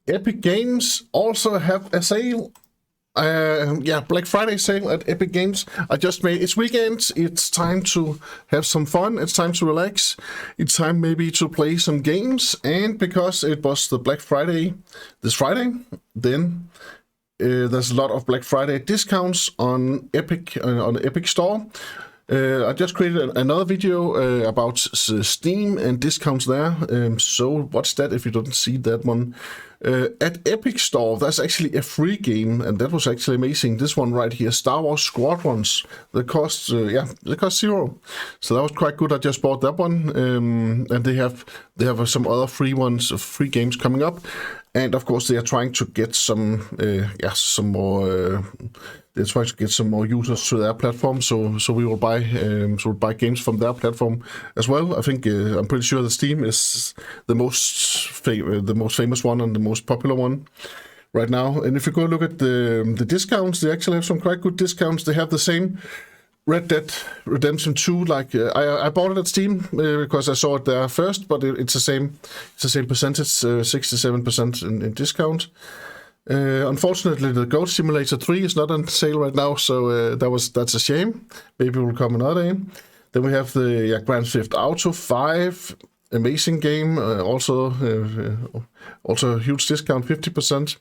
Epic Games also have a sale. Black Friday sale at Epic Games. I just made it's weekend. It's time to have some fun. It's time to relax. It's time maybe to play some games. And because it was the Black Friday this Friday, then there's a lot of Black Friday discounts on Epic on the Epic Store. I just created another video about Steam and discounts there. So watch that if you don't see that one. At Epic Store, there's actually a free game, and that was actually amazing. This one right here, Star Wars Squadrons. That cost, they cost $0. So that was quite good. I just bought that one, and they have some other free ones, free games coming up, and of course they are trying to get some more. They're trying to get some more users to their platform, so we will buy games from their platform as well. I think I'm pretty sure the Steam is the most famous one and the most popular one right now. And if you go look at the discounts, they actually have some quite good discounts. They have the same Red Dead Redemption 2. Like I bought it at Steam because I saw it there first, but it's the same percentage, 67% in discount. Unfortunately, the Goat Simulator 3 is not on sale right now, so that's a shame. Maybe it will come another day. Then we have the Grand Theft Auto 5, amazing game, also a huge discount, 50%.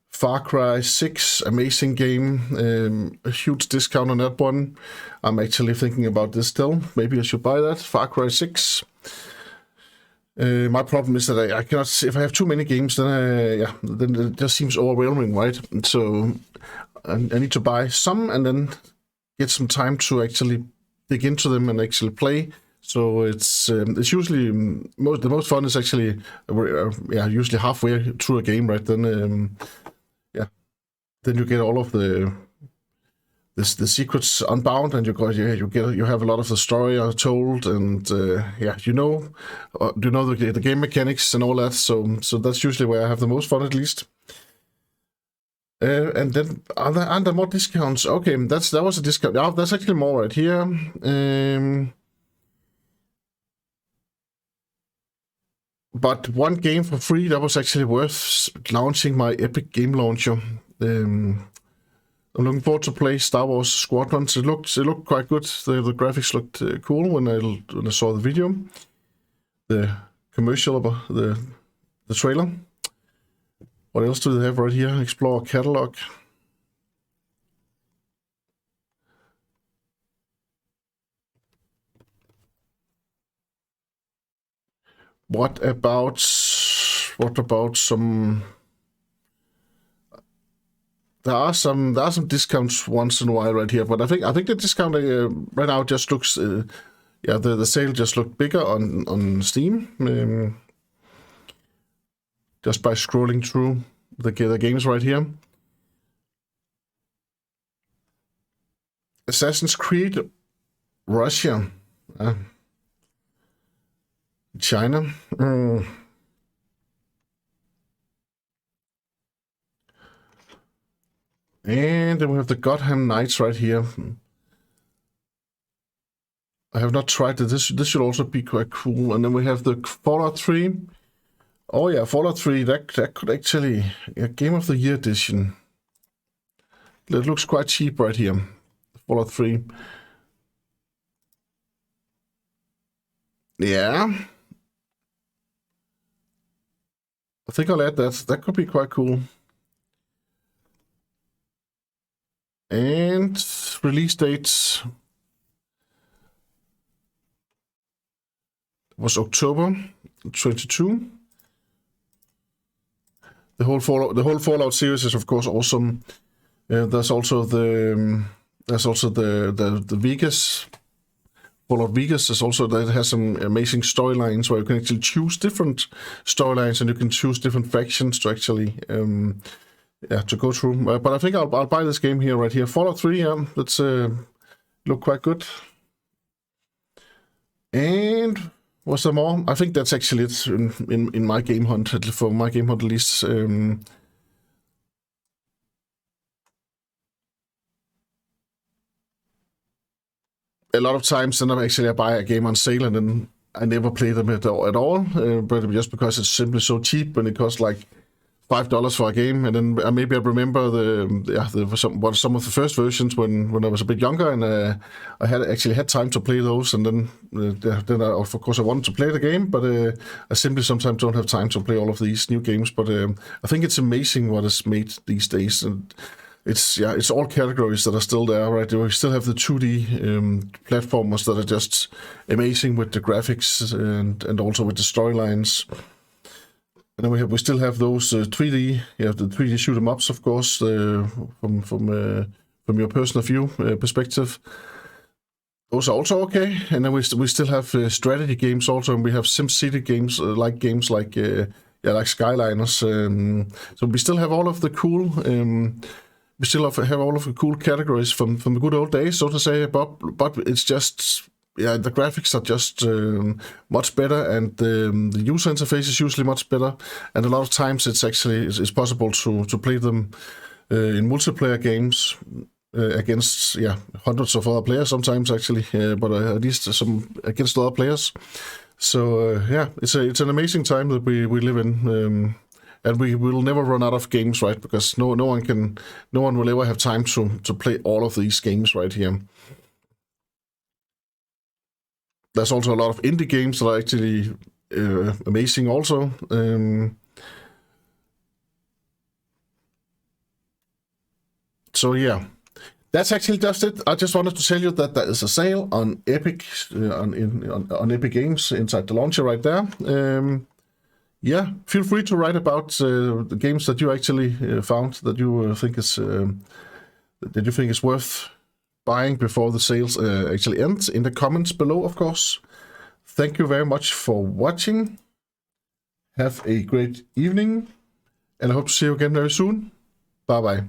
Far Cry 6, amazing game, a huge discount on that one. I'm actually thinking about this still. Maybe I should buy that, Far Cry 6. My problem is that I cannot. If I have too many games, then it just seems overwhelming, right? So I need to buy some and then get some time to actually dig into them and actually play. So it's usually the most fun is actually usually halfway through a game, right? Then then you get all of the secrets unbound, and you have a lot of the story told, and you know the game mechanics and all that. So that's usually where I have the most fun, at least. And then are there more discounts? Okay, that was a discount. Yeah, there's actually more right here. But one game for free that was actually worth launching my Epic Game Launcher. I'm looking forward to play Star Wars Squadrons. It looked quite good. The graphics looked cool when I saw the video, the commercial, the trailer. What else do they have right here? Explore catalog. What about some? There are some discounts once in a while right here, but I think the discount right now just looks the sale just looked bigger on Steam, just by scrolling through the games right here. Assassin's Creed Russia, China. And then we have the Gotham Knights right here. I have not tried it. This should also be quite cool. And then we have the Fallout 3. Oh yeah, Fallout 3. That could actually Game of the Year edition. It looks quite cheap right here. Fallout 3. Yeah. I think I'll add that. That could be quite cool. And release dates was October 22. The whole Fallout series is of course awesome. There's also the Vegas. Fallout Vegas is also that has some amazing storylines where you can actually choose different storylines and you can choose different factions to actually to go through. But I think I'll buy this game here right here. Fallout 3, that's look quite good. And was there more? I think that's actually it in my game hunt, for my game hunt list. A lot of times then I buy a game on sale and then I never play them at all, but just because it's simply so cheap and it costs like $5 for a game, and then maybe I remember some of the first versions when I was a bit younger, and I had time to play those, and then of course I wanted to play the game, but I simply sometimes don't have time to play all of these new games. But I think it's amazing what is made these days, and it's all categories that are still there, right? We still have the 2D platformers that are just amazing with the graphics and also with the storylines. And then we still have those 3D, the 3D shoot 'em ups, of course, from your personal view perspective. Those are also okay. And then we still have strategy games also, and we have SimCity games like Skyliners. So we still have all of the cool. We still have all of the cool categories from the good old days, so to say. But it's just. Yeah, the graphics are just much better, and the user interface is usually much better. And a lot of times it's possible to play them in multiplayer games against hundreds of other players sometimes actually, but at least some against other players. So it's an amazing time that we live in. And we will never run out of games, right? Because no one will ever have time to play all of these games right here. There's also a lot of indie games that are actually amazing also. So yeah, that's actually just it. I just wanted to tell you that there is a sale on Epic, on Epic Games inside the launcher right there. Feel free to write about the games that you actually found that you think is worth buying before the sales actually ends in the comments below, of course. Thank you very much for watching. Have a great evening, and I hope to see you again very soon. Bye bye.